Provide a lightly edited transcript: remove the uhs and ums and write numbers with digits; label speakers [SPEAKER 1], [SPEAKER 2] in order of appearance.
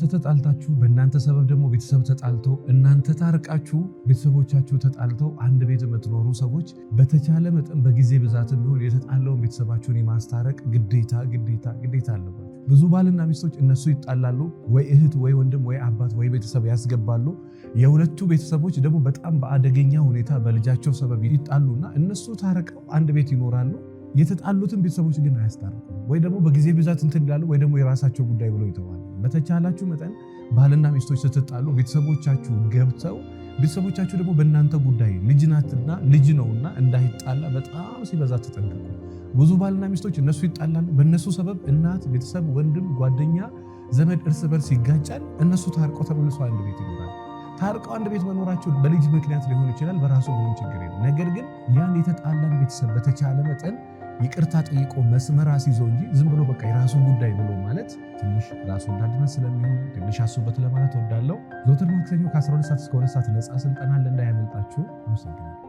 [SPEAKER 1] እናንተ ተጣልታችሁ በእናንተ ሰበብ ደግሞ ቤተሰብ ተጣልቶ እናንተ ታርቃችሁ ቤተሰቦቻችሁ ተጣልተው አንድ ቤት የምትኖሩ ሰዎች በተቻለ መጠን በጊዜ ብዛትም ቢሆን የተጣለውን ቤተሰባችሁን የማስታረቅ ግዴታ አለባችሁ። ብዙ ባልና ሚስቶች እነሱ ይጣላሉ፣ ወይ እህት ወይ ወንድም ወይ አባት ወይ ቤተሰብ ያስገባሉ። የሁለቱ ቤተሰቦች ደግሞ በጣም በአደገኛ ሁኔታ በልጃቸው ሰበብ ይጣሉና እነሱ ታረቀው አንድ ቤት ይኖራሉ። የተጣሉትን ቤተሰቦች ግን አያስታርቁም፣ ወይ ደግሞ በጊዜ ብዛት እንትን ይላሉ፣ ወይ ደግሞ የራሳቸው ጉዳይ ብለው ይተዋሉ። በተቻላችሁ መጠን ባልና ሚስቶች ስትጣሉ ቤተሰቦቻችሁ ገብተው ቤተሰቦቻችሁ ደግሞ በእናንተ ጉዳይ ልጅ ናትና ልጅ ነውና እንዳይጣላ በጣም ሲበዛ ተጠንቀቁ። ብዙ ባልና ሚስቶች እነሱ ይጣላሉ፣ በእነሱ ሰበብ እናት፣ ቤተሰብ፣ ወንድም፣ ጓደኛ፣ ዘመድ እርስ በርስ ይጋጫል። እነሱ ታርቀው ተመልሰው አንድ ቤት ይኖራል። ታርቀው አንድ ቤት መኖራቸው በልጅ ምክንያት ሊሆን ይችላል፣ በራሱ ምንም ችግር የለም። ነገር ግን ያን የተጣላን ቤተሰብ በተቻለ መጠን ይቅርታ ጠይቆ መስመር አስይዞ እንጂ ዝም ብሎ በቃ የራሱ ጉዳይ ብሎ ማለት ትንሽ ራሱ እንዳድነት ስለሚሆን ትንሽ አስቡበት ለማለት እወዳለሁ። ዘወትር ማክሰኞ ከ12 ሰዓት እስከ 2 ሰዓት ነፃ ስልጠና አለ፣ እንዳያመልጣችሁ። አመሰግናለሁ።